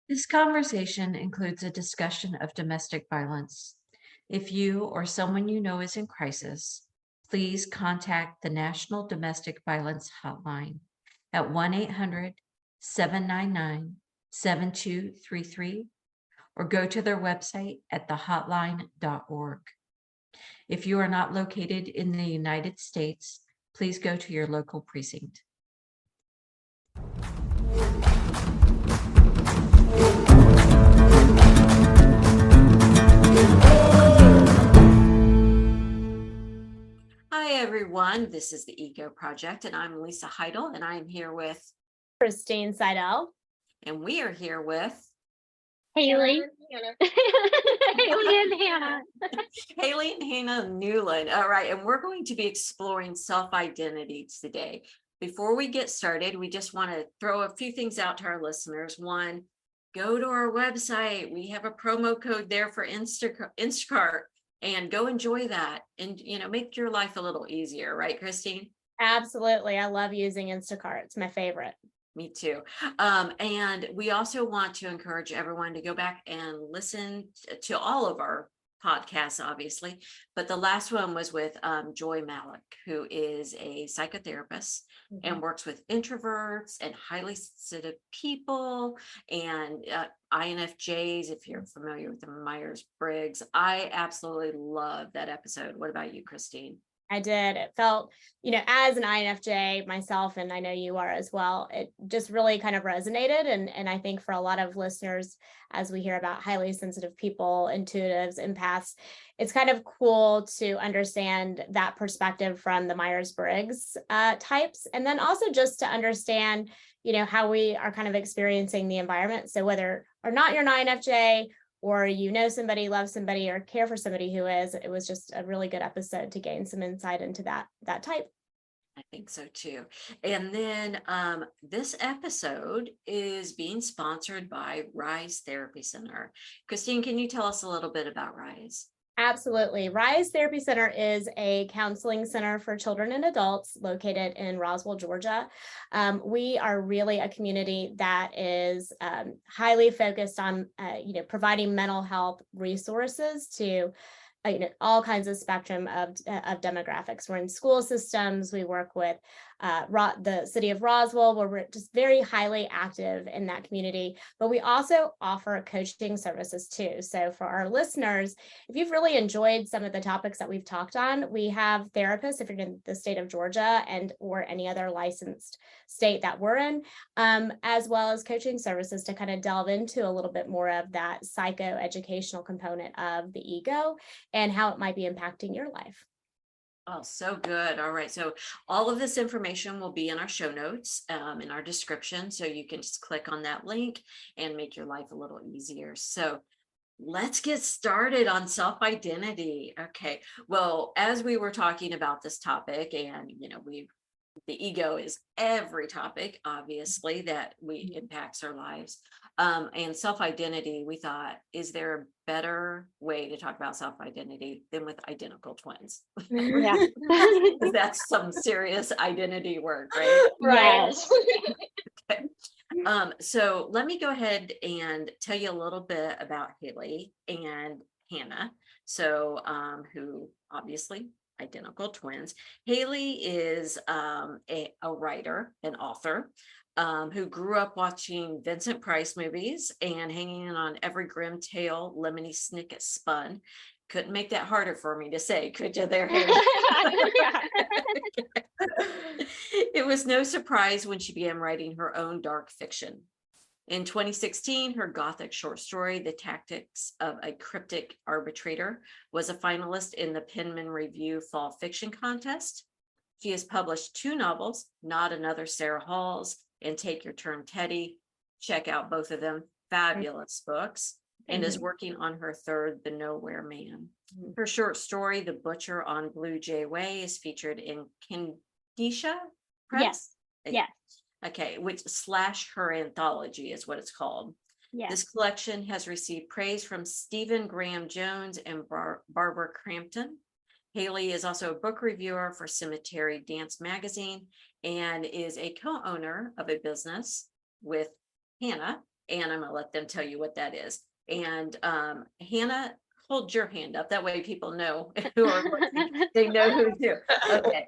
This conversation includes a discussion of domestic violence. If you or someone you know is in crisis, please contact the National Domestic Violence Hotline at 1-800-799-7233 or go to their website at thehotline.org. If you are not located in the United States, please go to your local precinct. Hi, everyone. This is the Ego Project, and I'm Lisa Heidel, and I am here with Christine Seidel. And we are here with Haley. Haley and Hannah. Haley and Hanna Newlin. All right, and we're going to be exploring self-identity today. Before we get started, we just want to throw a few things out to our listeners. One, go to our website. We have a promo code there for Instacart, and go enjoy that and make your life a little easier, right, Christine? Absolutely. I love using Instacart. It's my favorite. Me too. And we also want to encourage everyone to go back and listen to all of our podcasts, obviously. But the last one was with Joy Malik, who is a psychotherapist and works with introverts and highly sensitive people and INFJs, if you're familiar with the Myers-Briggs. I absolutely love that episode. What about you, Christine? I did. It felt, as an INFJ myself, and I know you are as well, it just really kind of resonated. And I think for a lot of listeners, as we hear about highly sensitive people, intuitives, empaths, it's kind of cool to understand that perspective from the Myers-Briggs types. And then also just to understand, how we are kind of experiencing the environment. So whether or not you're an INFJ, or somebody, love somebody, or care for somebody who is, it was just a really good episode to gain some insight into that type. I think so too. And then this episode is being sponsored by Rise Therapy Center. Christine, can you tell us a little bit about Rise? Absolutely. Rise Therapy Center is a counseling center for children and adults located in Roswell, Georgia. We are really a community that is highly focused on, providing mental health resources to all kinds of spectrum of demographics. We're in school systems. We work with the city of Roswell, where we're just very highly active in that community. But we also offer coaching services too. So for our listeners, if you've really enjoyed some of the topics that we've talked on, we have therapists, if you're in the state of Georgia or any other licensed state that we're in, as well as coaching services to kind of delve into a little bit more of that psychoeducational component of the ego and how it might be impacting your life. Oh, so good. All right. So all of this information will be in our show notes, in our description. So you can just click on that link and make your life a little easier. So let's get started on self-identity. Okay. Well, as we were talking about this topic, and the ego is every topic, obviously, that impacts our lives. And self-identity, we thought, is there a better way to talk about self-identity than with identical twins? Yeah. That's some serious identity work, right? Right. Okay. So let me go ahead and tell you a little bit about Haley and Hannah. So, who obviously identical twins. Haley is a writer, an author, who grew up watching Vincent Price movies and hanging on every grim tale Lemony Snicket spun. Couldn't make that harder for me to say, could you there, Haley? It was no surprise when she began writing her own dark fiction. In 2016, her Gothic short story, The Tactics of a Cryptic Arbitrator, was a finalist in the Penman Review Fall Fiction Contest. She has published 2 novels, Not Another Sarah Halls and Take Your Turn, Teddy. Check out both of them. Fabulous books. And is working on her 3rd, The Nowhere Man. Her short story, The Butcher on Blue Jay Way, is featured in Kindisha Press. Yes. Okay, which / her anthology is what it's called. Yes. This collection has received praise from Stephen Graham Jones and Barbara Crampton. Haley is also a book reviewer for Cemetery Dance Magazine and is a co-owner of a business with Hannah and I'm going to let them tell you what that is. And Hannah, hold your hand up. That way people know who are listening. They know who's who. Okay.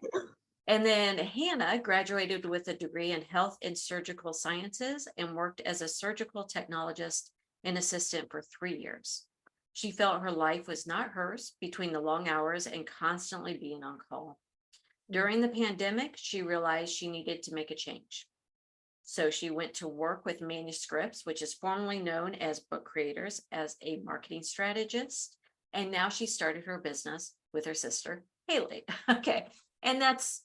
And then Hannah graduated with a degree in health and surgical sciences and worked as a surgical technologist and assistant for 3 years. She felt her life was not hers between the long hours and constantly being on call. During the pandemic, she realized she needed to make a change. So she went to work with manuscripts, which is formerly known as book creators, as a marketing strategist. And now she started her business with her sister, Haley. Okay. And that's,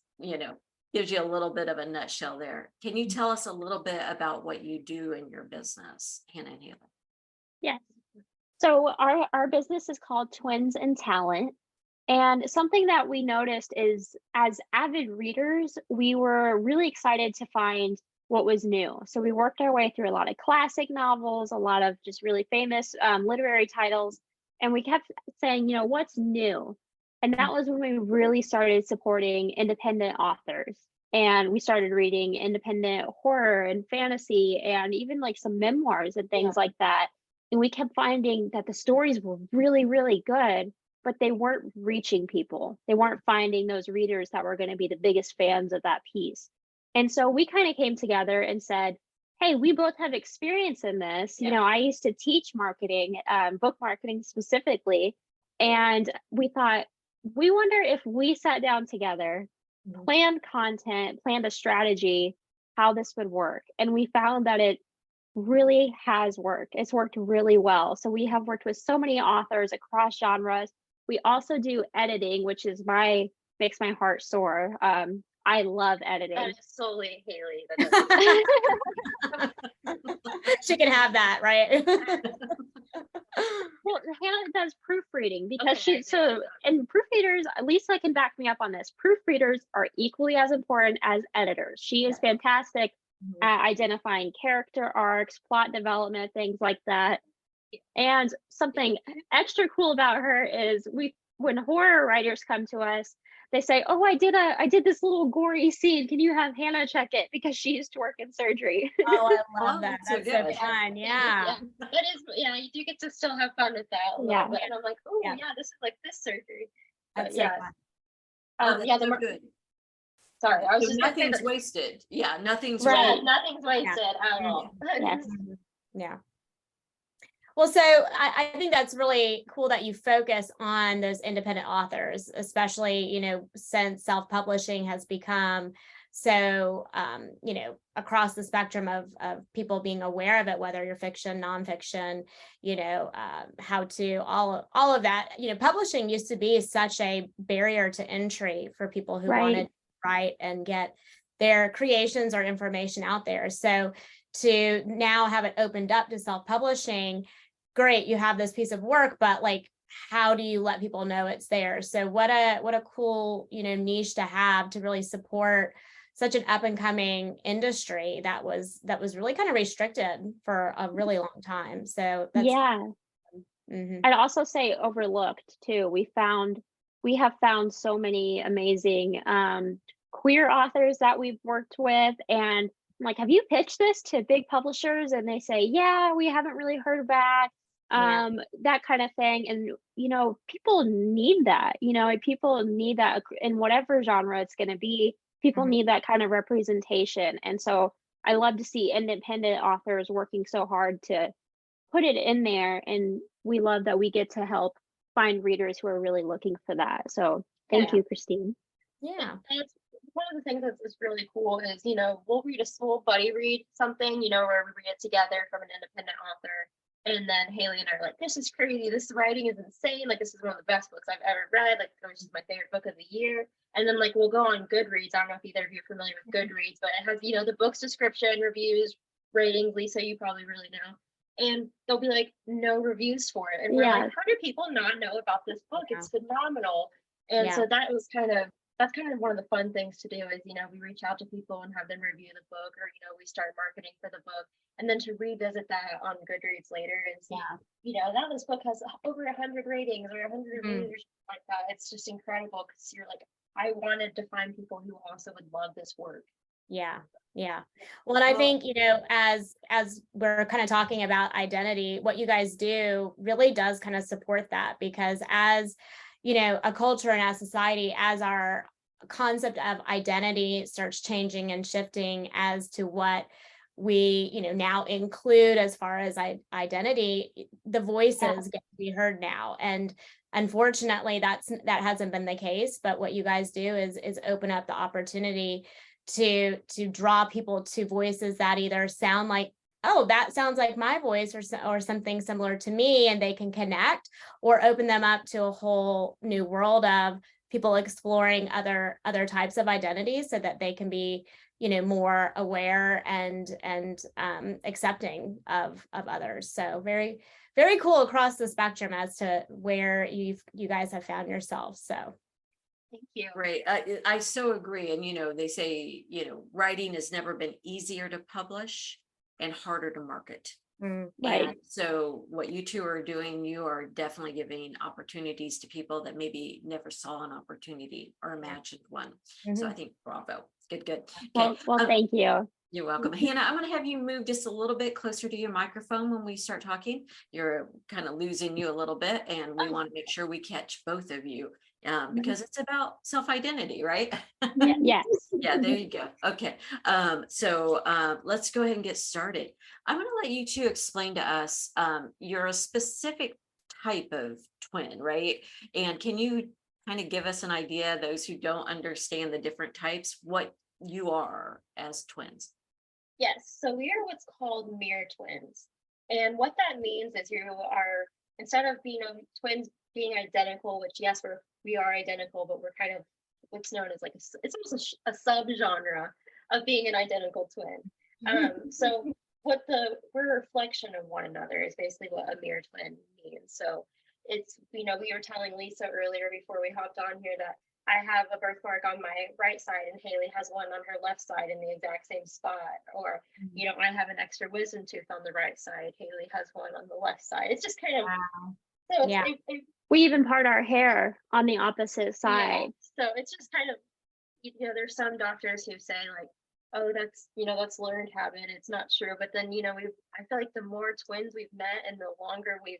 gives you a little bit of a nutshell there. Can you tell us a little bit about what you do in your business, Hannah and Haley? Yes. So our business is called Twins in Talent. And something that we noticed is, as avid readers, we were really excited to find what was new. So we worked our way through a lot of classic novels, a lot of just really famous literary titles. And we kept saying, what's new? And that was when we really started supporting independent authors. And we started reading independent horror and fantasy and even like some memoirs and things like that. And we kept finding that the stories were really, really good, but they weren't reaching people. They weren't finding those readers that were going to be the biggest fans of that piece. And so we kind of came together and said, hey, we both have experience in this. I used to teach marketing, book marketing specifically. And we thought, we wonder if we sat down together, planned content, planned a strategy, how this would work. And we found that it really has worked. It's worked really well. So we have worked with so many authors across genres. We also do editing, which is makes my heart soar. I love editing. That is solely Haley. She can have that, right? Well, Hannah does proofreading because and proofreaders, Lisa can back me up on this. Proofreaders are equally as important as editors. She is fantastic at identifying character arcs, plot development, things like that. And something extra cool about her is when horror writers come to us, they say, oh, I did this little gory scene. Can you have Hannah check it? Because she used to work in surgery. Oh, I love that. so That's so good. fun. Yeah. That is, you do get to still have fun with that. And I'm like, oh, this is like this surgery. That's But, so fun. That's so good. Sorry, I was So just nothing's wasted. Yeah, nothing's Right. Nothing's wasted at all. Yes. Yeah. Well, so I think that's really cool that you focus on those independent authors, especially, since self-publishing has become so, across the spectrum of people being aware of it, whether you're fiction, nonfiction, how to all of that. Publishing used to be such a barrier to entry for people who wanted to write and get their creations or information out there. So to now have it opened up to self-publishing, great, you have this piece of work, but like, how do you let people know it's there? So what a cool, niche to have to really support such an up and coming industry that was really kind of restricted for a really long time. So that's I'd also say overlooked too. We have found so many amazing queer authors that we've worked with, and I'm like, have you pitched this to big publishers? And they say, yeah, we haven't really heard back. That kind of thing. And, people need that, people need that in whatever genre it's going to be. People need that kind of representation. And so I love to see independent authors working so hard to put it in there. And we love that we get to help find readers who are really looking for that. So thank you, Christine. Yeah. And it's one of the things that's really cool is, we'll buddy read something, where we read it together from an independent author. And then Haley and I are like, this is crazy. This writing is insane. Like, this is one of the best books I've ever read. Like, it was just my favorite book of the year. And then, we'll go on Goodreads. I don't know if either of you are familiar with Goodreads, but it has, the book's description, reviews, ratings. Lisa, you probably really know. And there'll be, no reviews for it. And we're like, how do people not know about this book? It's phenomenal. And so that's kind of one of the fun things to do is, we reach out to people and have them review the book, or, we start marketing for the book. And then to revisit that on Goodreads later and see, now this book has over 100 ratings or 100 reviews or something like that. It's just incredible because you're like, I wanted to find people who also would love this work. Yeah. Yeah. Well, and I think, as we're kind of talking about identity, what you guys do really does kind of support that, because as, a culture and as society, as our concept of identity starts changing and shifting as to what we, now include as far as identity, the voices get to be heard now. And unfortunately, that hasn't been the case. But what you guys do is open up the opportunity to draw people to voices that either sound like, oh, that sounds like my voice, or something similar to me, and they can connect, or open them up to a whole new world of people exploring other types of identities, so that they can be, more aware and accepting of others. So very, very cool across the spectrum as to where you guys have found yourselves. So Thank you. Right. I so agree. And, they say, writing has never been easier to publish and harder to market. Right. And so what you two are doing, you are definitely giving opportunities to people that maybe never saw an opportunity or imagined one. So I think bravo. Good. Okay. Well, thank you. You're welcome. Hannah, I'm going to have you move just a little bit closer to your microphone when we start talking. You're kind of losing you a little bit, and we want to make sure we catch both of you, because it's about self-identity, right? Yes. Yeah, there you go. Okay. So let's go ahead and get started. I'm going to let you two explain to us, you're a specific type of twin, right? And can you kind of give us an idea, those who don't understand the different types, what you are as twins? Yes, so we are what's called mirror twins. And what that means is you are, instead of being twins being identical, which yes, we are identical, but we're kind of what's known as like it's almost a subgenre of being an identical twin. So we're a reflection of one another is basically what a mirror twin means. So it's, we were telling Lisa earlier before we hopped on here that I have a birthmark on my right side and Haley has one on her left side in the exact same spot. Or, I have an extra wisdom tooth on the right side. Haley has one on the left side. It's just kind of, so Yeah. We even part our hair on the opposite side. So it's just kind of, there's some doctors who say like, oh, that's learned habit. It's not true. But then, I feel like the more twins we've met and the longer we've,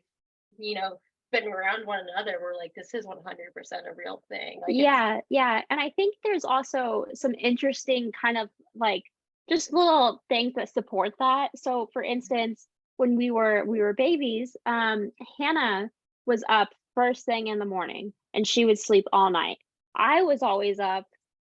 been around one another, we're like, this is 100% a real thing. Like, Yeah. And I think there's also some interesting kind of like just little things that support that. So for instance, when we were babies, Hannah was up first thing in the morning and she would sleep all night. I was always up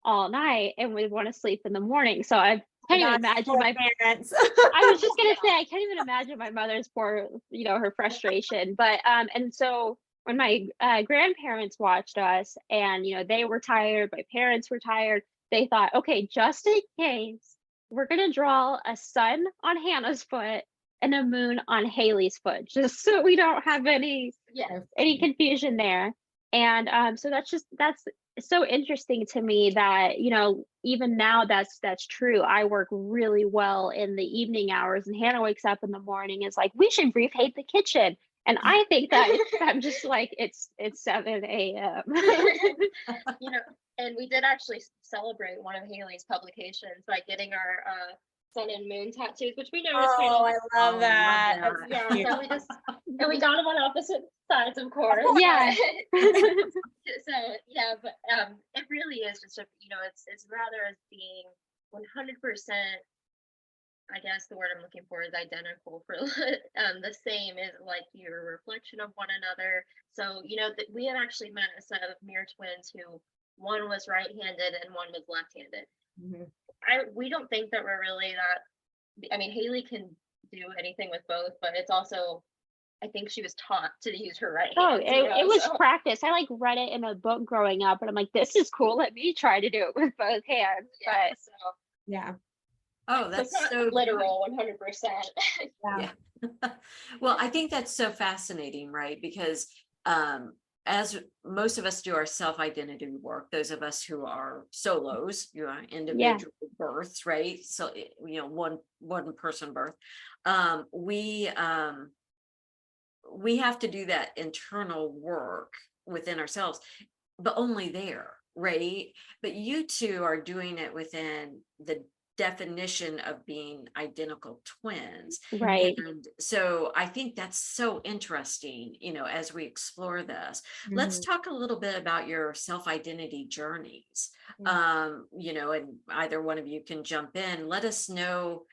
all night and would want to sleep in the morning. So I can't even imagine my parents. I was just gonna say, I can't even imagine my mother's poor, her frustration. But and so when my grandparents watched us, and they were tired, my parents were tired, they thought, okay, just in case, we're gonna draw a sun on Hannah's foot and a moon on Haley's foot, just so we don't have any confusion there. And so that's so interesting to me that even now that's true. I work really well in the evening hours, and Hannah wakes up in the morning is like, we should repaint the kitchen, and I think that I'm just like, it's 7 a.m. And we did actually celebrate one of Haley's publications by getting our sun and moon tattoos, which we know is kind of, I love that. love That's so cute. we got them on opposite sides, of course. Yeah. So but it really is just it's rather as being 100%. I guess the word I'm looking for is identical for the same is like your reflection of one another. So we had actually met a set of mirror twins who one was right-handed and one was left-handed. We don't think that we're really that. I mean, Haley can do anything with both, but it's also, I think she was taught to use her right hand. It was practice. I like read it in a book growing up, and I'm like, this is cool. Let me try to do it with both hands. Yeah, But so Yeah. Oh, that's it's not so literal 100%. Yeah. Well, I think that's so fascinating, right? Because as most of us do our self-identity work, those of us who are solos, individual births, right? So one person birth, we have to do that internal work within ourselves, but only there, right? But you two are doing it within the definition of being identical twins. Right. And so I think that's so interesting, as we explore this. Let's talk a little bit about your self-identity journeys. And either one of you can jump in. Let us know,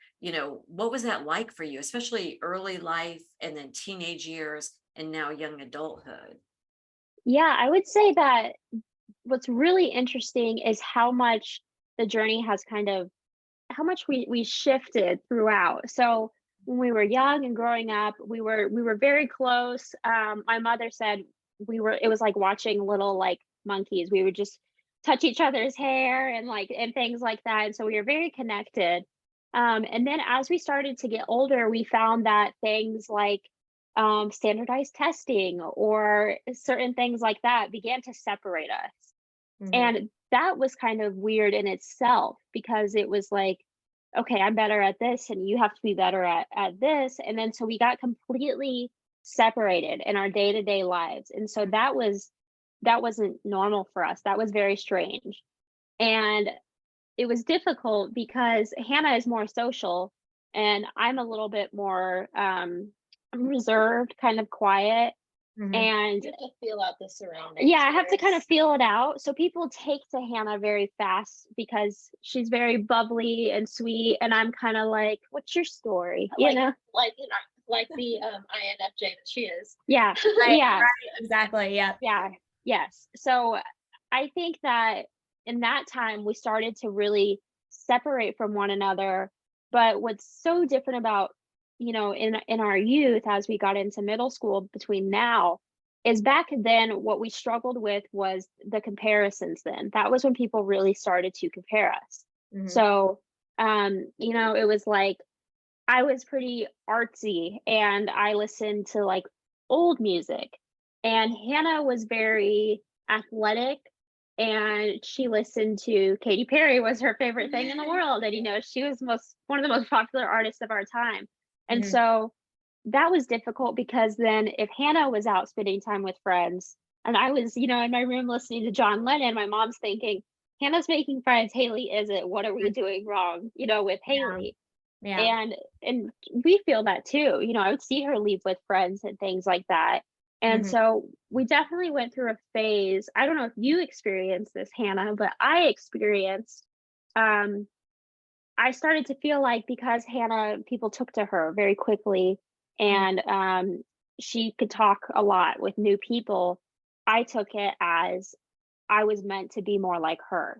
what was that like for you, especially early life and then teenage years and now young adulthood? Yeah, I would say that what's really interesting is how much the journey has how much we shifted throughout. So when we were young and growing up, we were very close. My mother said it was like watching little like monkeys. We would just touch each other's hair and things like that. And so we were very connected. And then as we started to get older, we found that things like standardized testing or certain things like that began to separate us. And that was kind of weird in itself because it was like, okay, I'm better at this and you have to be better at this. And then so we got completely separated in our day-to-day lives. And so that wasn't normal for us. That was very strange. And it was difficult because Hannah is more social and I'm a little bit more I'm reserved, kind of quiet. And You have to feel out the surroundings. yeah, I have to kind of first. feel it out. So people take to Hannah very fast because she's very bubbly and sweet. And I'm kind of like, what's your story? You know? Like the INFJ that she is. Yeah. Right, Yeah. right, exactly. Yeah. Yeah. Yes. So I think that in that time we started to really separate from one another. But what's so different about, in our youth as we got into middle school between now is back then what we struggled with was the comparisons then. That was when people really started to compare us. So it was like I was pretty artsy and I listened to like old music. And Hannah was very athletic and she listened to Katy Perry was her favorite thing in the world. And she was one of the most popular artists of our time. And so that was difficult because then if Hannah was out spending time with friends and I was, in my room listening to John Lennon, my mom's thinking, Hannah's making friends, Haley isn't. What are we doing wrong, with Haley? Yeah. And we feel that too. I would see her leave with friends and things like that. And so we definitely went through a phase. I don't know if you experienced this, Hannah, but I experienced I started to feel like because Hannah, people took to her very quickly and she could talk a lot with new people. I took it as I was meant to be more like her.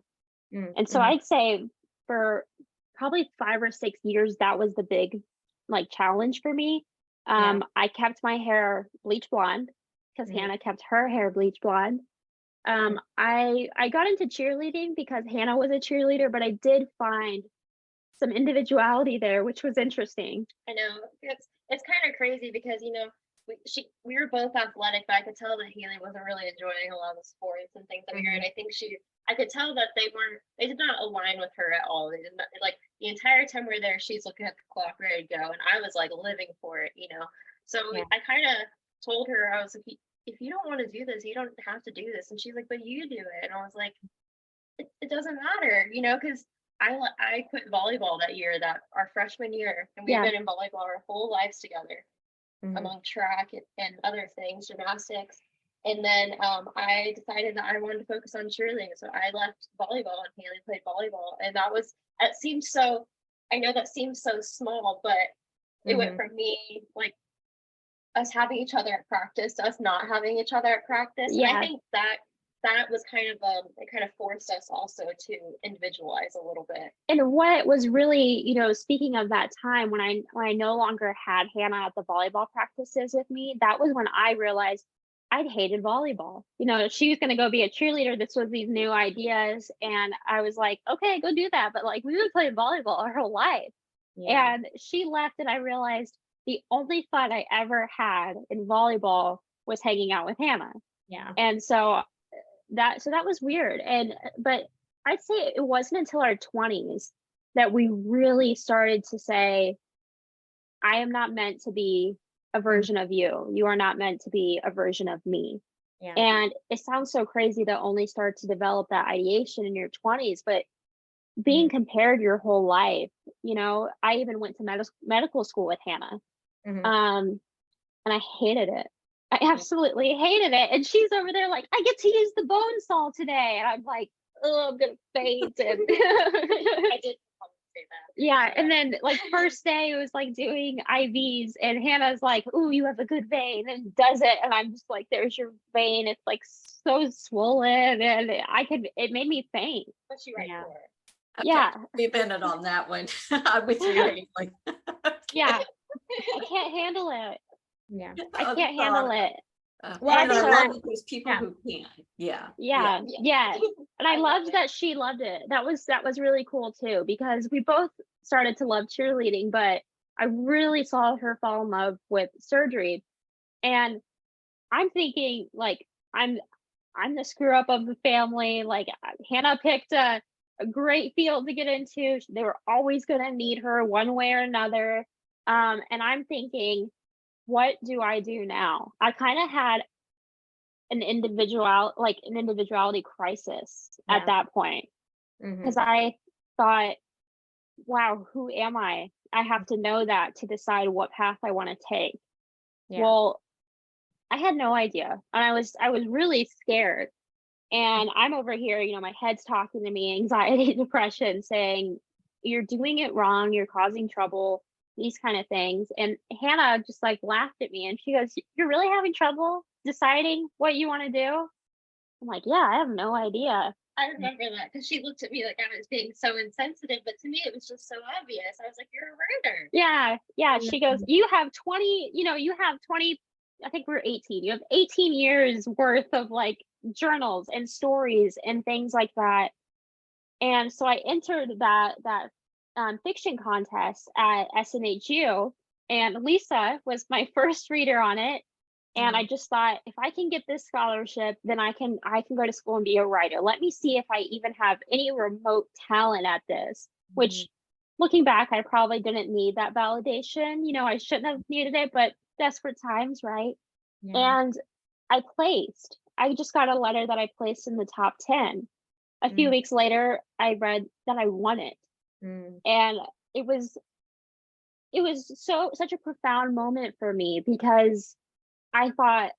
And so I'd say for probably 5 or 6 years, that was the big challenge for me. I kept my hair bleach blonde because Hannah kept her hair bleach blonde. I got into cheerleading because Hannah was a cheerleader, but I did find some individuality there, which was interesting. I know it's kind of crazy because we were both athletic, but I could tell that Haley wasn't really enjoying a lot of the sports and things that we were. And I think I could tell that they did not align with her at all. They did not, like the entire time we were there, she's looking at the clock ready to go, and I was like living for it, So I kind of told her, I was like, if you don't want to do this, you don't have to do this. And she's like, but you do it. And I was like, it doesn't matter, because I quit volleyball that year, that our freshman year, and we've been in volleyball our whole lives together, among track and other things, gymnastics. And then I decided that I wanted to focus on cheerleading, so I left volleyball and Haley played volleyball, and I know that seems so small, but it went from me like us having each other at practice to us not having each other at practice. And I think that was kind of it kind of forced us also to individualize a little bit. And what was really, speaking of that time when I no longer had Hannah at the volleyball practices with me, that was when I realized I'd hated volleyball. She was going to go be a cheerleader. This was these new ideas. And I was like, okay, go do that. But we would play volleyball our whole life. Yeah. And she left and I realized the only fun I ever had in volleyball was hanging out with Hannah. Yeah. And so that was weird. But I'd say it wasn't until our 20s that we really started to say, I am not meant to be a version of you. You are not meant to be a version of me. Yeah. And it sounds so crazy to only start to develop that ideation in your 20s, but being compared your whole life. You know, I even went to medical school with Hannah. Mhm. And I hated it. I absolutely hated it. And she's over there like, I get to use the bone saw today. And I'm like, oh, I'm gonna faint. And I did say that. yeah. And then like first day it was like doing IVs and Hannah's like, ooh, you have a good vein, and does it. And I'm just like, there's your vein. It's like so swollen, and it made me faint. What's she right Yeah. for? Okay, Yeah. we bended on that one. I'm with you, Haley. Yeah. I can't handle it. Yeah. I can't handle it. Well, And I I think love that there's people yeah. who can. Yeah. Yeah, yeah. And I I love loved it. that she loved it. That was really cool too, because we both started to love cheerleading, but I really saw her fall in love with surgery. And I'm thinking like I'm the screw up of the family. Like Hannah picked a great field to get into. They were always gonna need her one way or another. And I'm thinking, what do I do now? I kind of had an individuality crisis Yeah. at that point, Mhm. because I thought, wow, who am I? I have to know that to decide what path I want to take. Yeah. Well, I had no idea, and I was really scared. And I'm over here, you know, my head's talking to me, anxiety, depression, saying, you're doing it wrong, you're causing trouble, these kind of things. And Hannah just like laughed at me and she goes, you're really having trouble deciding what you want to do? I'm like, yeah, I have no idea. I remember that because she looked at me like I was being so insensitive, but to me it was just so obvious. I was like, "You're a writer." Yeah, yeah. She goes, you have 20, you have 20, I think we're 18. You have 18 years worth of like journals and stories and things like that. And so I entered that fiction contest at SNHU, and Lisa was my first reader on it. And I just thought, if I can get this scholarship, then I can go to school and be a writer. Let me see if I even have any remote talent at this, which looking back, I probably didn't need that validation. You know, I shouldn't have needed it, but desperate times, right? Yeah. And I just got a letter that I placed in the top 10. A few weeks later, I read that I won it. And it was such a profound moment for me, because I thought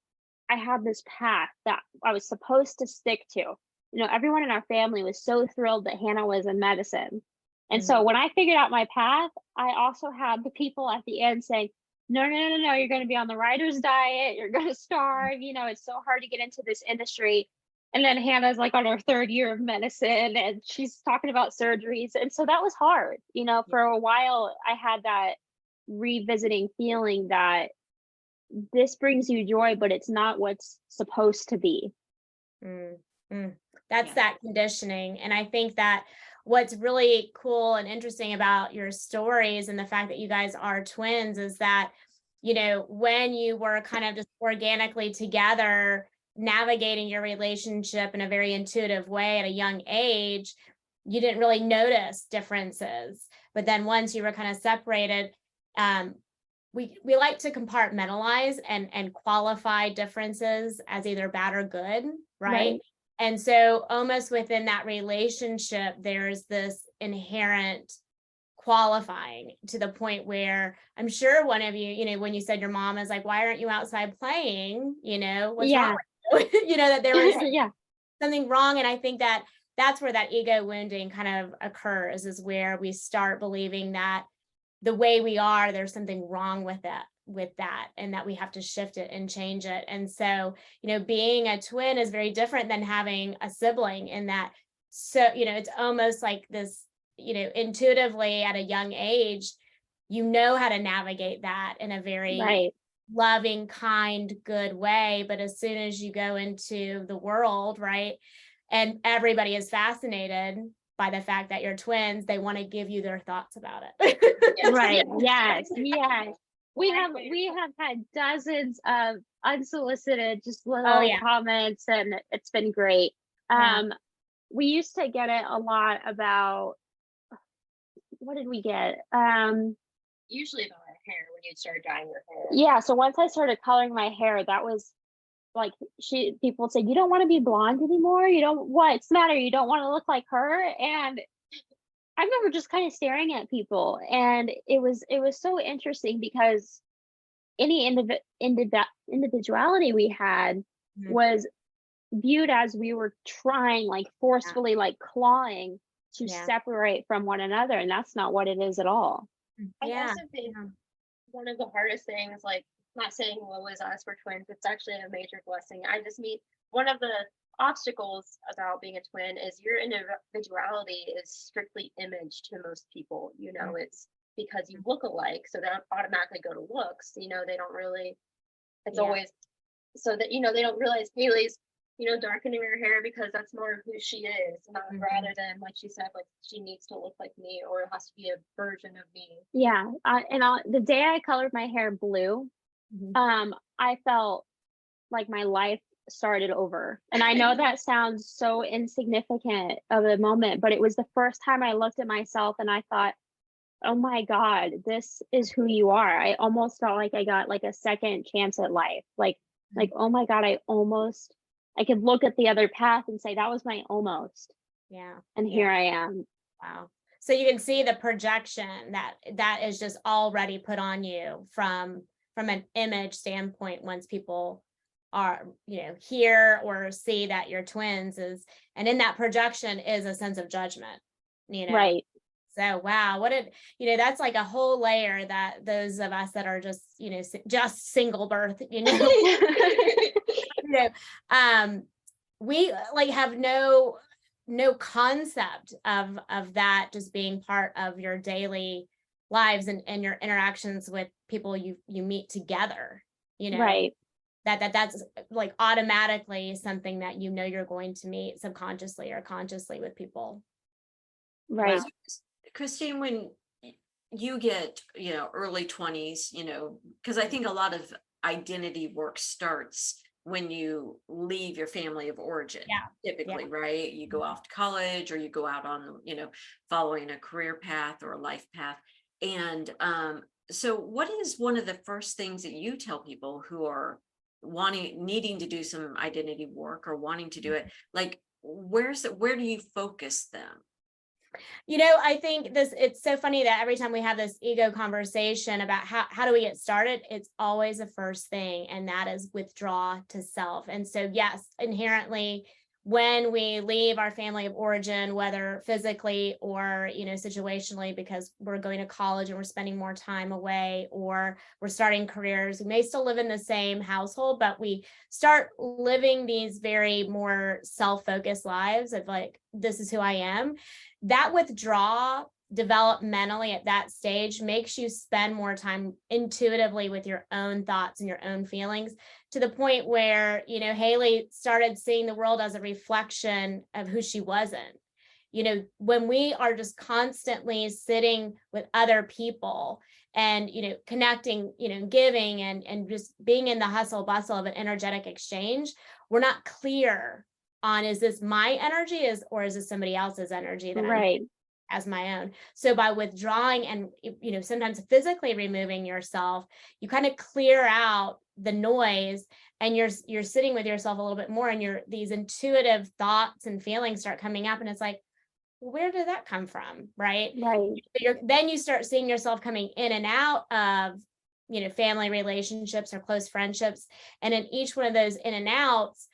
I had this path that I was supposed to stick to. You know, everyone in our family was so thrilled that Hannah was in medicine. And so when I figured out my path, I also had the people at the end saying, no, no, no, no, you're going to be on the writer's diet. You're going to starve. You know, it's so hard to get into this industry. And then Hannah's like on her third year of medicine and she's talking about surgeries. And so that was hard. You know, for a while, I had that revisiting feeling that this brings you joy, but it's not what's supposed to be. That's that conditioning. And I think that what's really cool and interesting about your stories and the fact that you guys are twins is that, you know, when you were kind of just organically together, navigating your relationship in a very intuitive way at a young age, you didn't really notice differences. But then once you were kind of separated, we like to compartmentalize and qualify differences as either bad or good, right? And so almost within that relationship, there's this inherent qualifying to the point where I'm sure one of you, you know, when you said your mom is like, why aren't you outside playing? You know, what's wrong with you? You know, that there was something wrong. And I think that that's where that ego wounding kind of occurs, is where we start believing that the way we are, there's something wrong with that, and that we have to shift it and change it. And so, you know, being a twin is very different than having a sibling in that. So, you know, it's almost like this, you know, intuitively at a young age, you know how to navigate that in a very loving, kind, good way. But as soon as you go into the world, right, and everybody is fascinated by the fact that you're twins, they want to give you their thoughts about it. Yes. We have had dozens of unsolicited, just little comments, and it's been great. We used to get it a lot about, what did we get? Usually about our hair, when you start dyeing your hair. Yeah, so once I started coloring my hair, that was like, people would say, you don't want to be blonde anymore? You don't, what's the matter? You don't want to look like her? And I remember just kind of staring at people, and it was so interesting because any individuality we had Mhm. was viewed as we were trying, like forcefully, like clawing to Yeah. separate from one another, and that's not what it is at all. I Yeah. also think one of the hardest things, like, not saying woe is us for twins, it's actually a major blessing. I just mean one of the obstacles about being a twin is your individuality is strictly image to most people. You know, it's because you look alike, so they don't automatically go to looks. You know, they don't really. It's Yeah. always so that they don't realize Haley's darkening her hair because that's more of who she is, not rather than like she said, like she needs to look like me or it has to be a version of me. Yeah, the day I colored my hair blue, Mhm. I felt like my life started over. And I know that sounds so insignificant of a moment, but it was the first time I looked at myself and I thought, oh my God, this is who you are. I almost felt like I got like a second chance at life. Like, oh my God, I could look at the other path and say that was my almost. Yeah. And here I am. Wow. So you can see the projection that is just already put on you from an image standpoint once people are, hear or see that you're twins and in that projection is a sense of judgment, Right. So, wow, that's like a whole layer that those of us that are just, just single birth, we like have no concept of that just being part of your daily lives and your interactions with people you meet together, Right. that's like automatically something that you're going to meet subconsciously or consciously with people. Right. Wow. Christine, when you get, early 20s, because I think a lot of identity work starts when you leave your family of origin, typically, right? You go off to college or you go out on, following a career path or a life path. And so what is one of the first things that you tell people who are needing to do some identity work or wanting to do it? Like, where do you focus them? I think it's so funny that every time we have this ego conversation about how do we get started, it's always the first thing, and that is withdraw to self. And so, yes, inherently, when we leave our family of origin, whether physically or, situationally, because we're going to college and we're spending more time away or we're starting careers, we may still live in the same household, but we start living these very more self-focused lives of like, this is who I am. That withdraw developmentally at that stage makes you spend more time intuitively with your own thoughts and your own feelings, to the point where, Haley started seeing the world as a reflection of who she wasn't. When we are just constantly sitting with other people and, connecting, giving and just being in the hustle bustle of an energetic exchange, we're not clear on, is this my energy or is this somebody else's energy that Right. I'm as my own? So by withdrawing and, sometimes physically removing yourself, you kind of clear out the noise and you're sitting with yourself a little bit more, and these intuitive thoughts and feelings start coming up, and it's like, well, where did that come from? Right. Then you start seeing yourself coming in and out of, family relationships or close friendships. And in each one of those in and outs,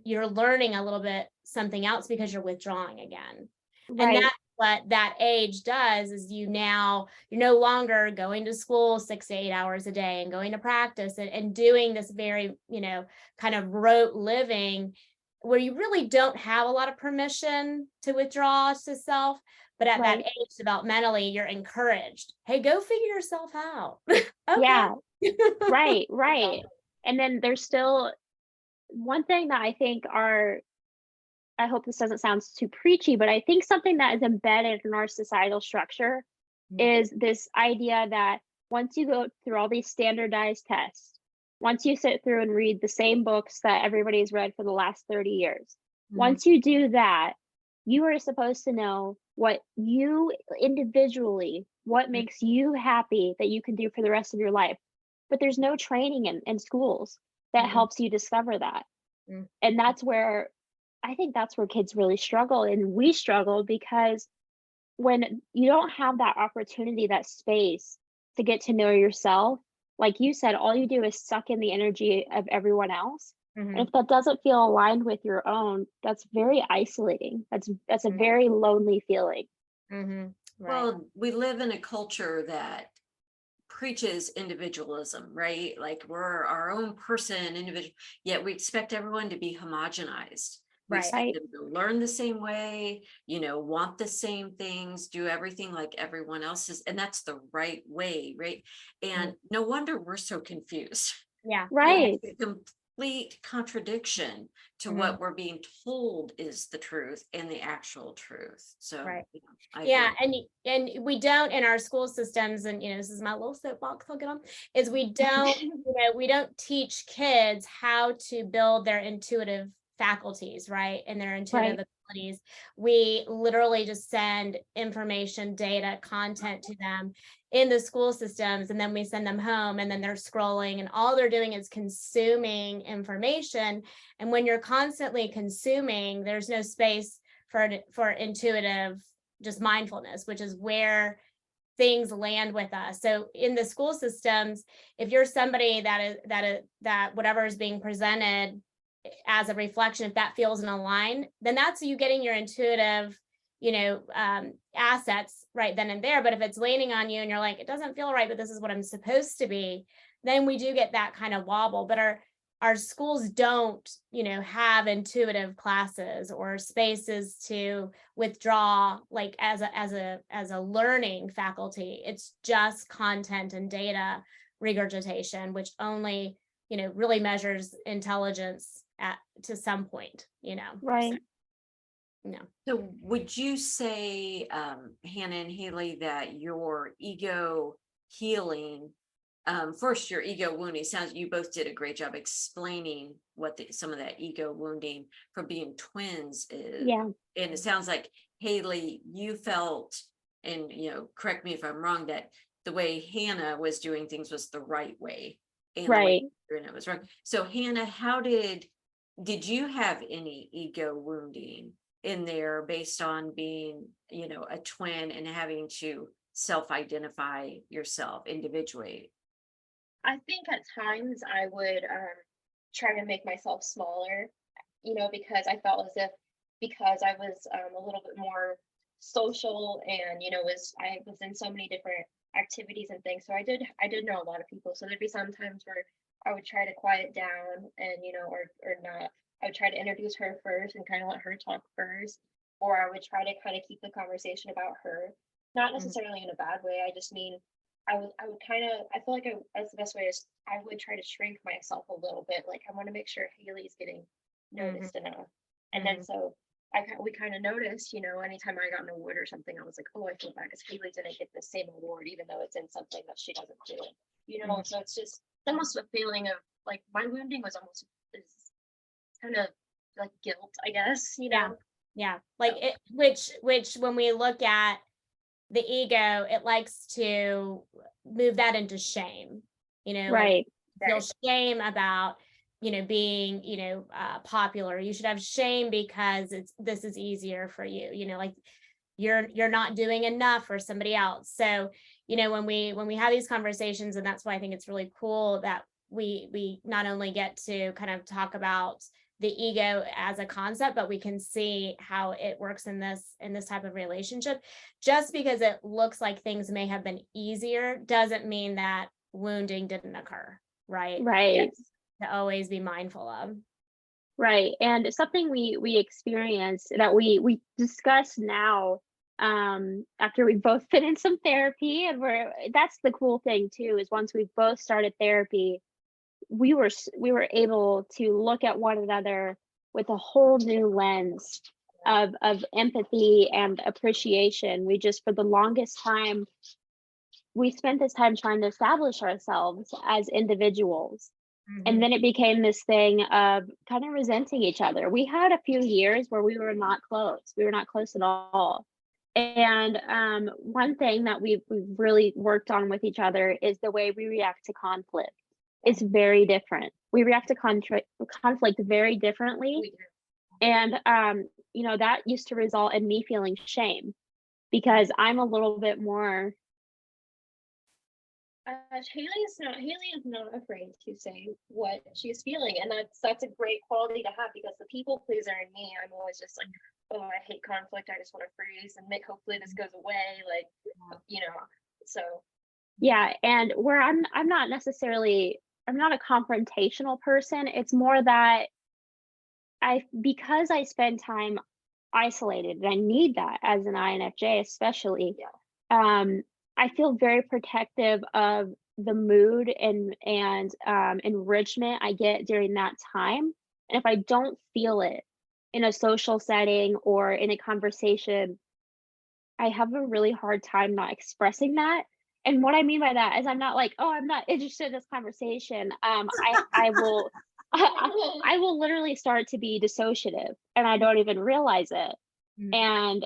you're learning a little bit something else because you're withdrawing again. And that's what that age does, is you're no longer going to school 6 to 8 hours a day and going to practice and doing this very, kind of rote living where you really don't have a lot of permission to withdraw to self. But at that age, developmentally, you're encouraged. Hey, go figure yourself out. Okay. Yeah. Right. And then there's still one thing that I think I hope this doesn't sound too preachy, but I think something that is embedded in our societal structure is this idea that once you go through all these standardized tests, once you sit through and read the same books that everybody's read for the last 30 years, once you do that, you are supposed to know what you individually, what makes you happy that you can do for the rest of your life. But there's no training in schools that helps you discover that. And I think that's where kids really struggle. And we struggle because when you don't have that opportunity, that space to get to know yourself, like you said, all you do is suck in the energy of everyone else. And Mhm. if that doesn't feel aligned with your own, that's very isolating. That's a Mhm. very lonely feeling. Mhm. Right. Well, we live in a culture that preaches individualism, right? Like we're our own person, individual, yet we expect everyone to be homogenized. We Right. expect Right. them to learn the same way, want the same things, do everything like everyone else's, and that's the right way, right? And no wonder we're so confused. Yeah. Right. It's a complete contradiction to Mhm. what we're being told is the truth and the actual truth. So, Right. I Yeah, agree. and we don't in our school systems, and this is my little soapbox I'll get on, is we don't teach kids how to build their intuitive faculties, right? And their intuitive Right. abilities. We literally just send information, data, content to them in the school systems, and then we send them home, and then they're scrolling, and all they're doing is consuming information. And when you're constantly consuming, there's no space for intuitive, just mindfulness, which is where things land with us. So in the school systems, if you're somebody that whatever is being presented as a reflection, if that feels in a line, then that's you getting your intuitive, assets right then and there. But if it's landing on you and you're like, it doesn't feel right, but this is what I'm supposed to be, then we do get that kind of wobble. But our schools don't, have intuitive classes or spaces to withdraw, like as a learning faculty. It's just content and data regurgitation, which only, really measures intelligence to some point, Right. no. So would you say, Hannah and Haley, that your ego healing, first your ego wounding, sounds you both did a great job explaining what some of that ego wounding from being twins is. Yeah. And it sounds like Haley, you felt, and correct me if I'm wrong, that the way Hannah was doing things was the right way. And the way Right. you were doing it was wrong. So Hannah, did you have any ego wounding in there based on being, a twin and having to self-identify yourself individually? I think at times I would try to make myself smaller, because I felt as if because I was a little bit more social and I was in so many different activities and things. So I did know a lot of people. So there'd be some times where I would try to quiet down and or not. I would try to introduce her first and kind of let her talk first, or I would try to kind of keep the conversation about her, not necessarily in a bad way. I just mean I would kind of, I feel like that's the best way is I would try to shrink myself a little bit. Like I want to make sure Haley's getting noticed enough. And then so we kind of noticed, anytime I got an award or something, I was like, oh, I feel bad because Haley didn't get the same award, even though it's in something that she doesn't do. So it's just almost a feeling of like my wounding was almost is kind of like guilt, I guess, Yeah, like it, which when we look at the ego, it likes to move that into shame, like Right. feel Right. shame about, being, popular. You should have shame because this is easier for you, like you're not doing enough for somebody else. So, when we have these conversations, and that's why I think it's really cool that we not only get to kind of talk about the ego as a concept, but we can see how it works in this type of relationship. Just because it looks like things may have been easier doesn't mean that wounding didn't occur, right? Right. Yes. To always be mindful of. Right. And something we experienced that we discuss now, after we've both been in some therapy, and that's the cool thing too, is once we've both started therapy, we were able to look at one another with a whole new lens of empathy and appreciation. We just, for the longest time, we spent this time trying to establish ourselves as individuals. And then it became this thing of kind of resenting each other. We had a few years where we were not close. We were not close at all. And one thing that we've really worked on with each other is the way we react to conflict. It's very different. We react to conflict very differently. We do. And that used to result in me feeling shame. because I'm a little bit more. Haley is not afraid to say what she's feeling, and that's a great quality to have, because the people pleaser in me, I'm always just like, oh, I hate conflict, I just want to freeze and make, hopefully this goes away, like, so Yeah, and where I'm not necessarily, I'm not a confrontational person. It's more that because I spend time isolated, and I need that as an INFJ especially. I feel very protective of the mood and enrichment I get during that time. And if I don't feel it in a social setting or in a conversation, I have a really hard time not expressing that. And what I mean by that is I'm not like, oh, I'm not interested in this conversation. I will I will literally start to be dissociative and I don't even realize it. Mhm. And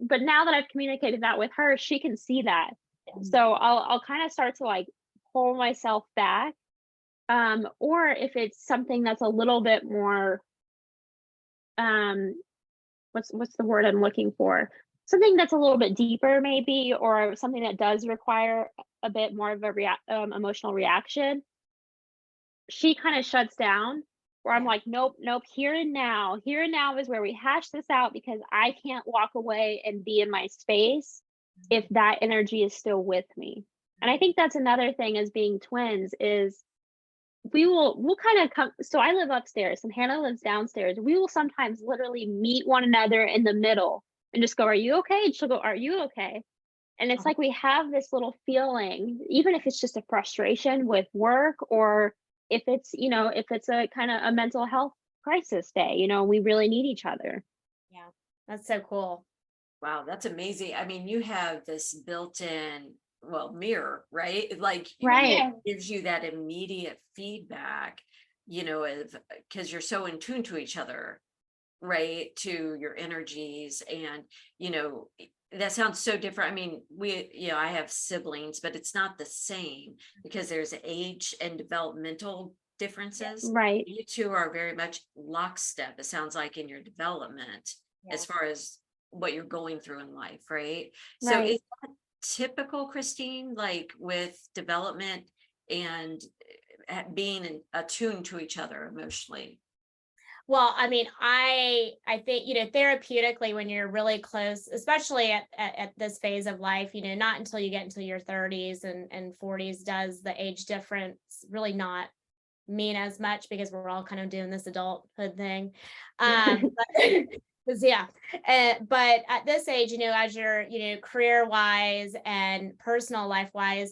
but now that I've communicated that with her, she can see that. Mhm. So I'll kind of start to like pull myself back. Or if it's something that's a little bit more, what's the word I'm looking for? Something that's a little bit deeper maybe, or something that does require a bit more of a emotional reaction, she kind of shuts down, where I'm Yeah. like, nope, here and now is where we hash this out, because I can't walk away and be in my space if that energy is still with me. And I think that's another thing as being twins is we'll kind of come. So I live upstairs and Hannah lives downstairs. We will sometimes literally meet one another in the middle and just go, are you okay? And she'll go, are you okay? And it's like we have this little feeling, even if it's just a frustration with work, or if it's, if it's a kind of a mental health crisis day, we really need each other. Yeah, that's so cool. Wow, that's amazing. I mean, you have this built-in, mirror, right? Like, Right. it gives you that immediate feedback, because you're so in tune to each other, right? To your energies, and that sounds so different. I mean, I have siblings, but it's not the same because there's age and developmental differences. Right. You two are very much lockstep, it sounds like, in your development as far as what you're going through in life, right? So Right. is that typical, Christine, like with development and being attuned to each other emotionally? Well, I mean, I think, therapeutically, when you're really close, especially at this phase of life, not until you get into your 30s and 40s does the age difference really not mean as much, because we're all kind of doing this adulthood thing. But at this age, as you're, career wise and personal life wise,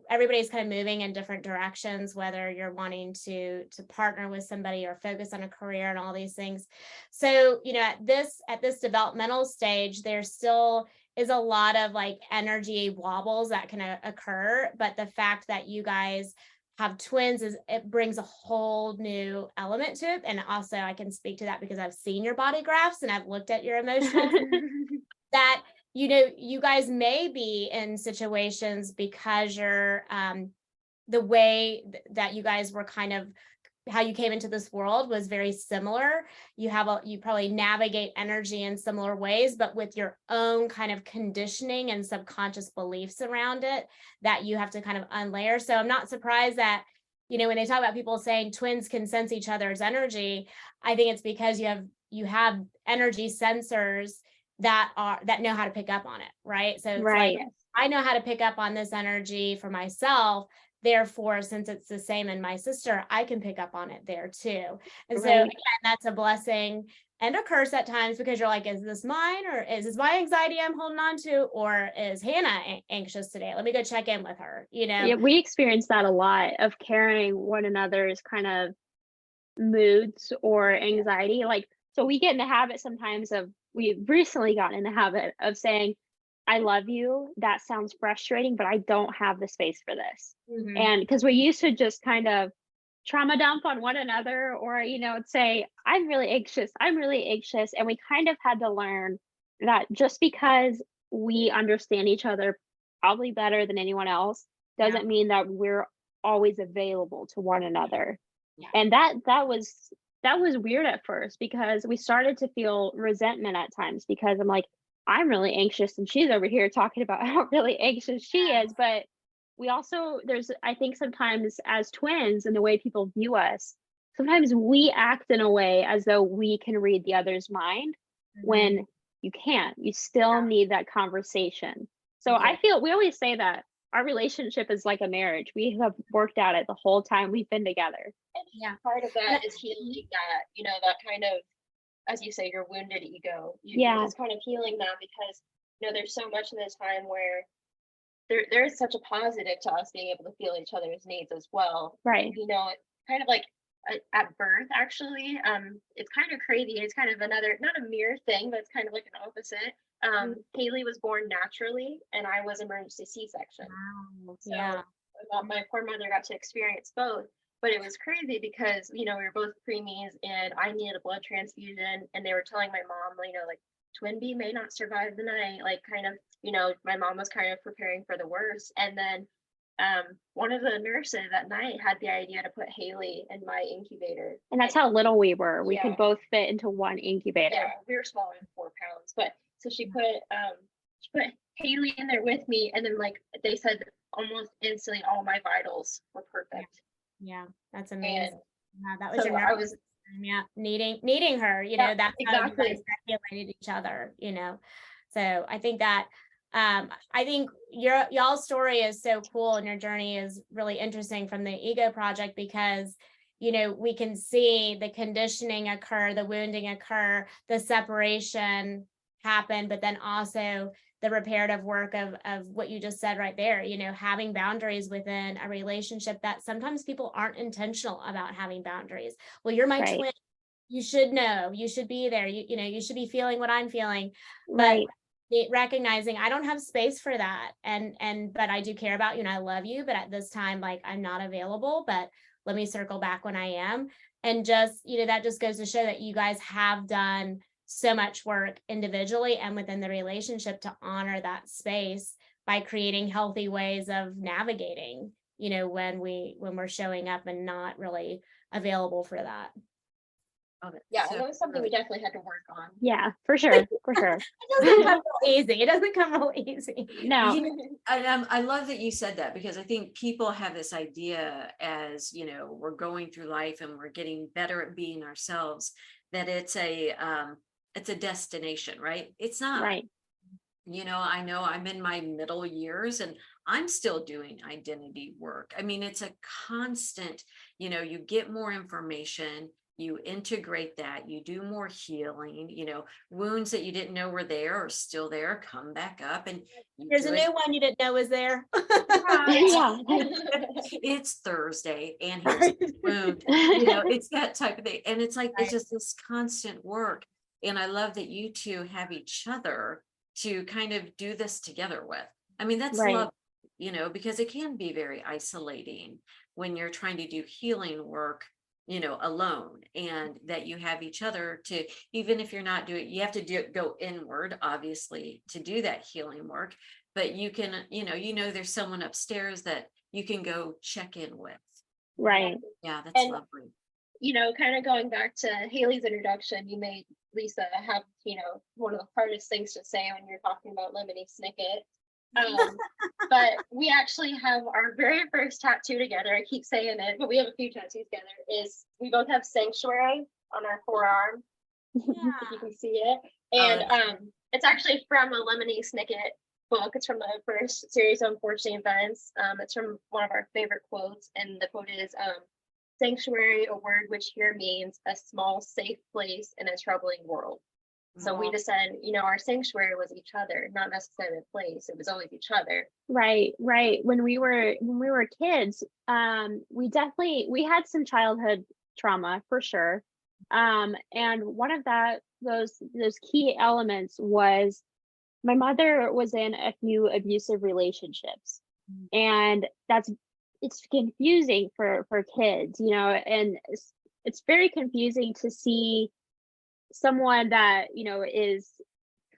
everybody's kind of moving in different directions, whether you're wanting to partner with somebody or focus on a career and all these things. So, at this developmental stage, there still is a lot of like energy wobbles that can occur. But the fact that you guys have twins it brings a whole new element to it. And also I can speak to that because I've seen your body graphs and I've looked at your emotional that you guys may be in situations because you're the way that you guys were kind of how you came into this world was very similar. You probably navigate energy in similar ways, but with your own kind of conditioning and subconscious beliefs around it that you have to kind of unlayer. So I'm not surprised that, when they talk about people saying twins can sense each other's energy, I think it's because you have energy sensors that know how to pick up on it, right? So it's Right. like, I know how to pick up on this energy for myself. Therefore, since it's the same in my sister, I can pick up on it there too. And so again, that's a blessing and a curse at times, because you're like, is this mine, or is this my anxiety I'm holding on to, or is Hannah anxious today? Let me go check in with her, Yeah, we experience that a lot, of carrying one another's kind of moods or anxiety. Like, so we get in the habit sometimes we've recently gotten in the habit of saying, I love you. That sounds frustrating, but I don't have the space for this. Mhm. And because we used to just kind of trauma dump on one another, or, say, I'm really anxious. And we kind of had to learn that just because we understand each other probably better than anyone else doesn't mean that we're always available to one another. Yeah. And that was weird at first, because we started to feel resentment at times, because I'm like, I'm really anxious and she's over here talking about how really anxious she is. But we also, I think sometimes as twins and the way people view us, sometimes we act in a way as though we can read the other's mind when you can't. You still need that conversation. So Yeah. I feel we always say that our relationship is like a marriage. We have worked at it the whole time we've been together. Yeah. Part of that is healing that, that kind of, as you say, your wounded ego. Yeah. It's kind of healing that because, there's so much in this time where there is such a positive to us being able to feel each other's needs as well. Right. Kind of like at birth, actually, it's kind of crazy. It's kind of another, not a mirror thing, but it's kind of like an opposite. Haley was born naturally and I was emergency C-section. Wow. So Yeah. my poor mother got to experience both. But it was crazy because, we were both preemies and I needed a blood transfusion and they were telling my mom, like twin B may not survive the night, like kind of, my mom was kind of preparing for the worst. And then one of the nurses that night had the idea to put Haley in my incubator. And that's how little we were. We Yeah. could both fit into one incubator. Yeah, we were smaller than 4 pounds. But so she put Haley in there with me, and then like they said almost instantly all my vitals were perfect. Yeah, that's amazing. And Yeah, that was so your I nervous was system, yeah, needing her, Yeah, that's how you exactly. guys regulated each other, So I think that I think y'all's story is so cool and your journey is really interesting from the Ego Project because we can see the conditioning occur, the wounding occur, the separation happen, but then also the reparative work of what you just said right there, having boundaries within a relationship that sometimes people aren't intentional about having boundaries. Well, you're my Right. twin. You should know, you should be there. You should be feeling what I'm feeling, Right. but recognizing I don't have space for that. But I do care about you and I love you, but at this time, like I'm not available, but let me circle back when I am. And just, that just goes to show that you guys have done so much work individually and within the relationship to honor that space by creating healthy ways of navigating, when we're showing up and not really available for that. Yeah, and that was something we definitely had to work on. Yeah, for sure. For sure. It doesn't come real easy. It doesn't come real easy. No. I love that you said that because I think people have this idea as, we're going through life and we're getting better at being ourselves, that it's a destination, right? It's not. Right. I know I'm in my middle years and I'm still doing identity work. I mean, it's a constant, you get more information, you integrate that, you do more healing, wounds that you didn't know were there are still there, come back up. And there's a new one you didn't know was there. Yeah. It's Thursday and here's a wound, it's that type of thing. And it's like, it's just this constant work. And I love that you two have each other to kind of do this together with. I mean, that's Right. love, because it can be very isolating when you're trying to do healing work, alone, and that you have each other to, even if you're not doing, you have to go inward, obviously, to do that healing work, but you can, there's someone upstairs that you can go check in with. Right. Yeah, that's And lovely. Kind of going back to Haley's introduction, you made Lisa have, one of the hardest things to say when you're talking about Lemony Snicket. But we actually have our very first tattoo together. I keep saying it, but we have a few tattoos together. Is we both have sanctuary on our forearm. If you can see it. And it's actually from a Lemony Snicket book. It's from the first series of Unfortunate Events. It's from one of our favorite quotes, and the quote is sanctuary, a word which here means a small safe place in a troubling world. So we decided, our sanctuary was each other, not necessarily a place. It was always each other. Right. When we were kids, we had some childhood trauma for sure. And one of those key elements was my mother was in a few abusive relationships, and it's confusing for kids, and it's very confusing to see someone that is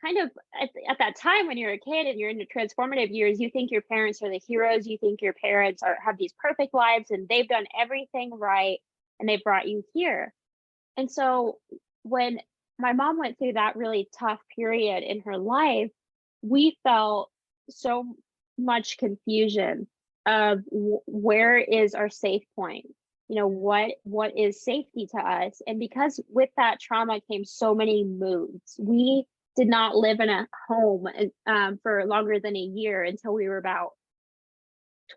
kind of at that time when you're a kid and you're in the transformative years, you think your parents are the heroes, you think your parents have these perfect lives and they've done everything right and they brought you here. And so when my mom went through that really tough period in her life, we felt so much confusion of where is our safe point? You know, what is safety to us? And because with that trauma came so many moves. We did not live in a home for longer than a year until we were about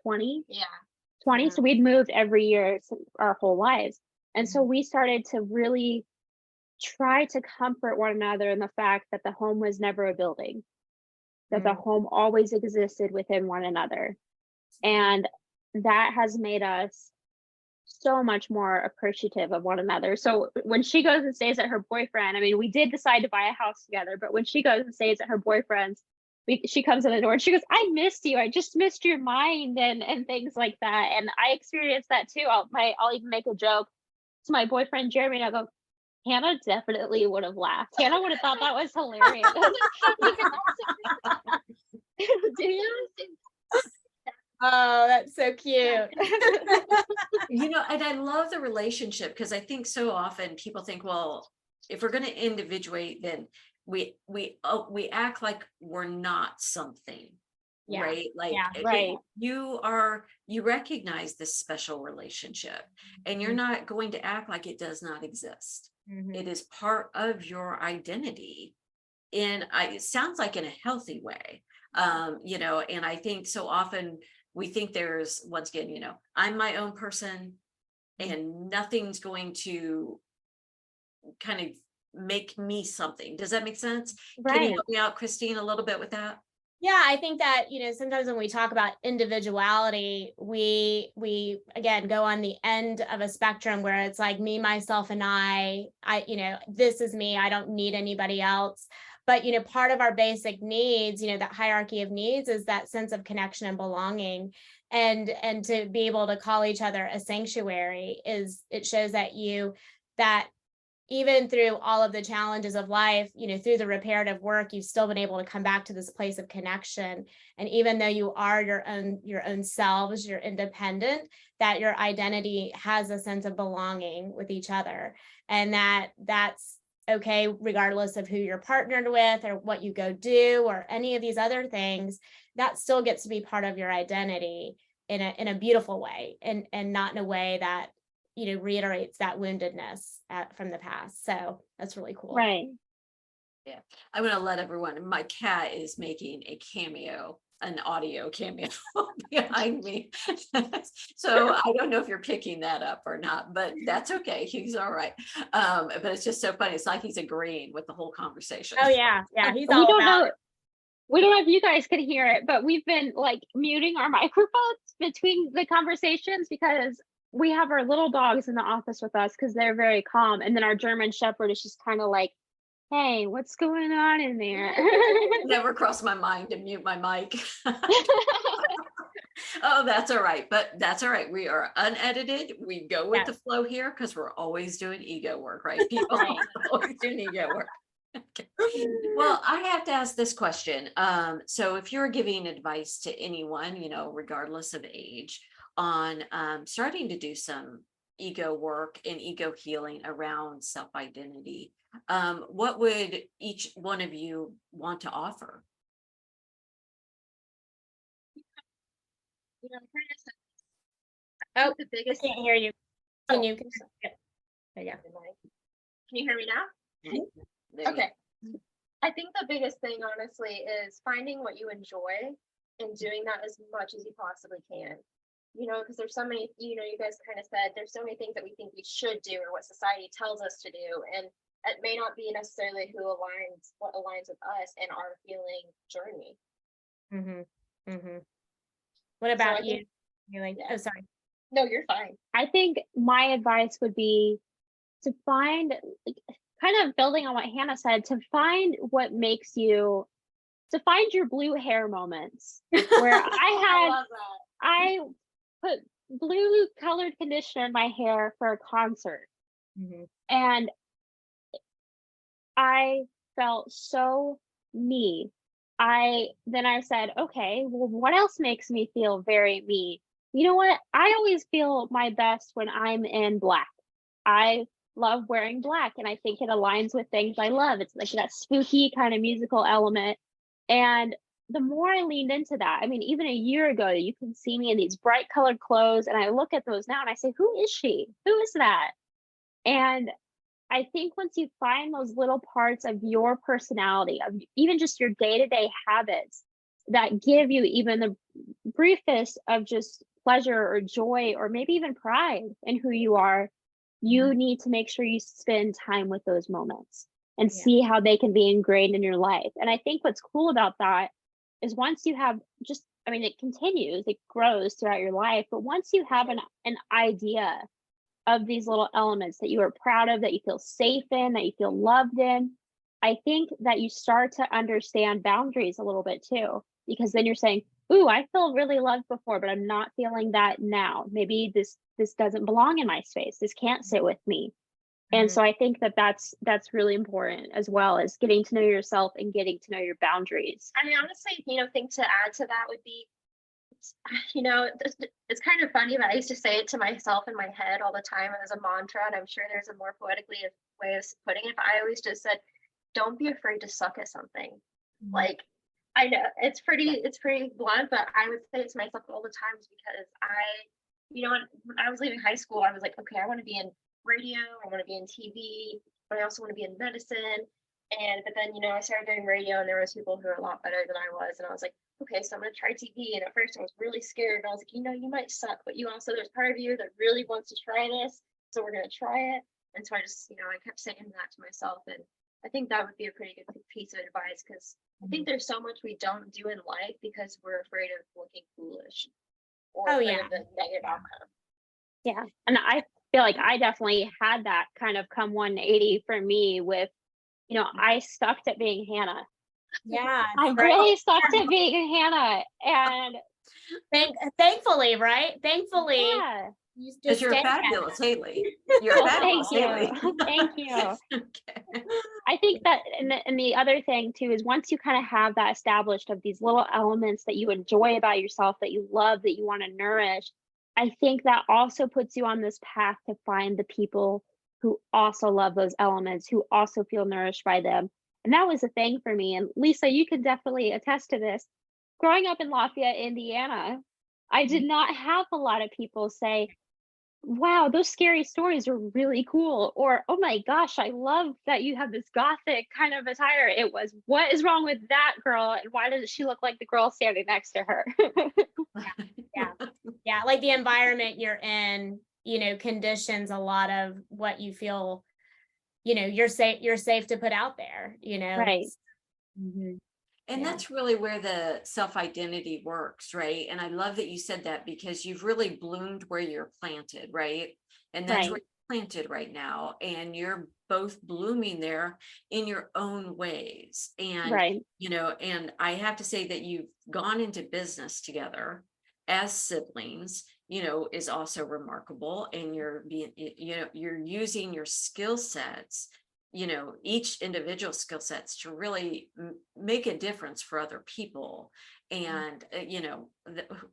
20. Yeah. 20. Yeah. So we'd moved every year our whole lives. And so Mhm. we started to really try to comfort one another in the fact that the home was never a building, that the home always existed within one another. And that has made us so much more appreciative of one another. So when she goes and stays at her boyfriend, I mean, we did decide to buy a house together, but when she goes and stays at her boyfriend's, she comes in the door and she goes, I missed you. I just missed your mind and things like that. And I experienced that too. I'll even make a joke to my boyfriend, Jeremy, and I'll go, Hannah definitely would have laughed. Hannah would have thought that was hilarious. I was like, Do you? Oh, that's so cute. You know, and I love the relationship because I think so often people think, well, if we're going to individuate, then we act like we're not something, Yeah. right? Like Yeah, right. you recognize this special relationship, and you're not going to act like it does not exist. Mhm. It is part of your identity, and it sounds like in a healthy way. You know, and I think so often we think there's, once again, you know, I'm my own person and nothing's going to kind of make me something. Does that make sense? Can you Right. help me out, Christine, a little bit with that? Yeah, I think that, sometimes when we talk about individuality, we again go on the end of a spectrum where it's like me, myself, and this is me. I don't need anybody else. But, part of our basic needs, that hierarchy of needs is that sense of connection and belonging. And to be able to call each other a sanctuary it shows that that even through all of the challenges of life, through the reparative work, you've still been able to come back to this place of connection. And even though you are your own selves, you're independent, that your identity has a sense of belonging with each other. And that's okay, regardless of who you're partnered with or what you go do or any of these other things, that still gets to be part of your identity in a beautiful way, and not in a way that reiterates that woundedness from the past. So that's really cool. Right. Yeah, I'm going to let everyone, my cat is making a cameo, an audio cameo behind me. So I don't know if you're picking that up or not, but that's okay. He's all right. But it's just so funny. It's like he's agreeing with the whole conversation. Oh yeah. Yeah. He's We all don't about know. it. We don't know if you guys could hear it, but we've been like muting our microphones between the conversations because we have our little dogs in the office with us because they're very calm. And then our German Shepherd is just kind of like, hey, what's going on in there? Never crossed my mind to mute my mic. Oh, that's all right. But that's all right. We are unedited. We go with the flow here because we're always doing ego work, right? People Right. are always doing ego work. Okay. Well, I have to ask this question. So if you're giving advice to anyone, regardless of age, on starting to do some ego work and ego healing around self-identity, what would each one of you want to offer? Oh, The I biggest. can't hear you. Oh, Can you? There you go. Can you hear me now? There you Okay. I think the biggest thing, honestly, is finding what you enjoy and doing that as much as you possibly can. Because there's so many, you guys kind of said there's so many things that we think we should do or what society tells us to do. And it may not be necessarily what aligns with us and our healing journey. Mm-hmm. Mm-hmm. What about you? Oh, sorry. No, you're fine. I think my advice would be to find, kind of building on what Hannah said, to find what makes you, to find your blue hair moments where I put blue colored conditioner in my hair for a concert. Mm-hmm. And I felt so me. Then I said, okay, well, what else makes me feel very me? You know what? I always feel my best when I'm in black. I love wearing black, and I think it aligns with things I love. It's like that spooky kind of musical element. And the more I leaned into that, I mean, even a year ago, you can see me in these bright colored clothes, and I look at those now and I say, who is she? Who is that? And I think once you find those little parts of your personality, of even just your day-to-day habits that give you even the briefest of just pleasure or joy or maybe even pride in who you are, you need to make sure you spend time with those moments and Yeah. see how they can be ingrained in your life. And I think what's cool about that is once you have just, I mean, it continues, it grows throughout your life, but once you have an idea of these little elements that you are proud of, that you feel safe in, that you feel loved in, I think that you start to understand boundaries a little bit too, because then you're saying, ooh, I feel really loved before, but I'm not feeling that now. Maybe this doesn't belong in my space. This can't sit with me. And so I think that that's really important, as well as getting to know yourself and getting to know your boundaries. I mean, honestly, thing to add to that would be, it's kind of funny, but I used to say it to myself in my head all the time as a mantra, and I'm sure there's a more poetically way of putting it, but I always just said, don't be afraid to suck at something. Like, I know it's pretty blunt, but I would say it to myself all the times, because when I was leaving high school, I was like, okay, I want to be in radio, I want to be in TV, but I also want to be in medicine. But then, I started doing radio, and there was people who were a lot better than I was. And I was like, okay, so I'm going to try TV. And at first I was really scared. And I was like, you might suck, but there's part of you that really wants to try this. So we're going to try it. And so I just, I kept saying that to myself. And I think that would be a pretty good piece of advice, because I think there's so much we don't do in life because we're afraid of looking foolish or afraid of the negative outcome. Yeah. And I feel like I definitely had that kind of come 180 for me with, I stuck at being Hannah. Yeah. I really stuck to being Hannah. And thankfully, right? Thankfully, yeah. you Because just you're stay fabulous, Haley. You're Well, fabulous, thank Haley. you. Thank you. Okay. I think that, and the other thing too, is once you kind of have that established of these little elements that you enjoy about yourself, that you love, that you want to nourish, I think that also puts you on this path to find the people who also love those elements, who also feel nourished by them. And that was a thing for me. And Lisa, you can definitely attest to this. Growing up in Lafayette, Indiana, I did not have a lot of people say, wow, those scary stories are really cool. Or, oh my gosh, I love that you have this gothic kind of attire. It was, what is wrong with that girl? And why doesn't she look like the girl standing next to her? Yeah. Like the environment you're in, conditions a lot of what you feel, you're safe to put out there, Right. Mhm. And Yeah. that's really where the self-identity works, right? And I love that you said that, because you've really bloomed where you're planted, right? And that's Right. where you're planted right now. And you're both blooming there in your own ways. And, Right. and I have to say that you've gone into business together as siblings, is also remarkable. And you're being, you're using your skill sets, each individual skill sets to really make a difference for other people. And,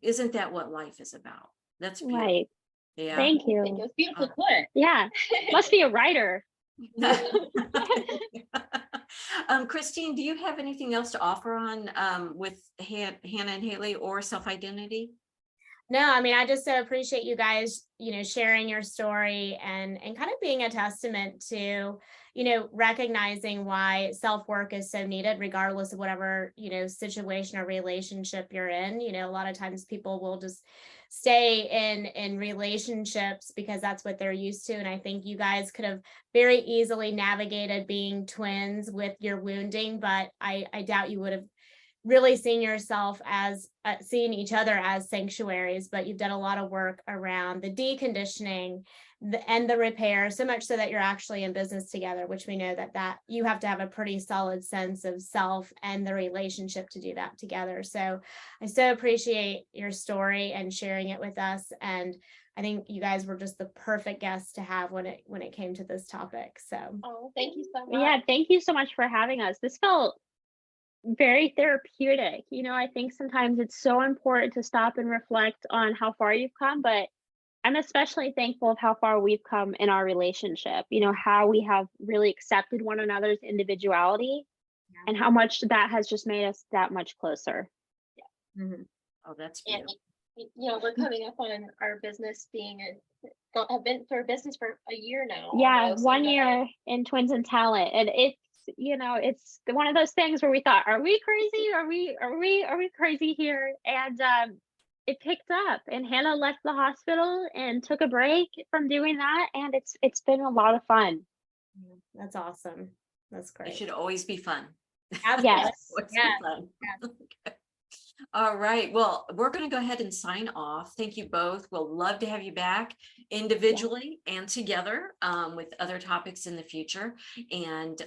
isn't that what life is about? That's beautiful. Right. Yeah. Thank It you. was beautifully put. Yeah. Must be a writer. Christine, do you have anything else to offer on with Hannah and Haley or self-identity? No, I mean, I just so appreciate you guys, sharing your story and kind of being a testament to, recognizing why self-work is so needed, regardless of whatever, situation or relationship you're in. A lot of times people will just stay in relationships because that's what they're used to. And I think you guys could have very easily navigated being twins with your wounding, but I doubt you would have really seeing yourself as seeing each other as sanctuaries, but you've done a lot of work around the deconditioning and the repair, so much so that you're actually in business together, which we know that you have to have a pretty solid sense of self and the relationship to do that together. So I so appreciate your story and sharing it with us. And I think you guys were just the perfect guests to have when it came to this topic. So Thank you so much. Yeah. Thank you so much for having us. This felt very therapeutic. I think sometimes it's so important to stop and reflect on how far you've come, but I'm especially thankful of how far we've come in our relationship, you know, how we have really accepted one another's individuality and how much that has just made us that much closer. Mhm. Oh, that's And beautiful. you know, we're coming up on our business being have been for business for a year now. Yeah, almost, 1 and then- year in Twins and Talent, and it's, you know, it's one of those things where we thought, are we crazy? Are we crazy here? And it picked up, and Hannah left the hospital and took a break from doing that, and it's been a lot of fun. That's awesome. That's It great. should always be fun. Yes. Always be Yeah. fun. Okay. All right. Well, we're going to go ahead and sign off. Thank you both. We'll love to have you back individually and together with other topics in the future. And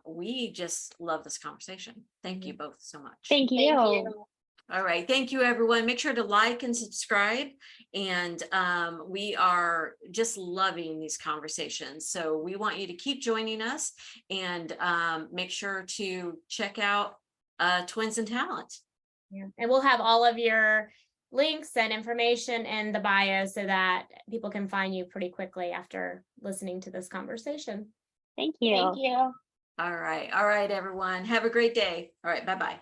we just love this conversation. Thank you both so much. Thank you. Thank you. All right. Thank you, everyone. Make sure to like and subscribe. And we are just loving these conversations. So we want you to keep joining us and make sure to check out Twins and Talent. Yeah. And we'll have all of your links and information in the bio so that people can find you pretty quickly after listening to this conversation. Thank you. Thank you. All right. All right, everyone. Have a great day. All right. Bye-bye.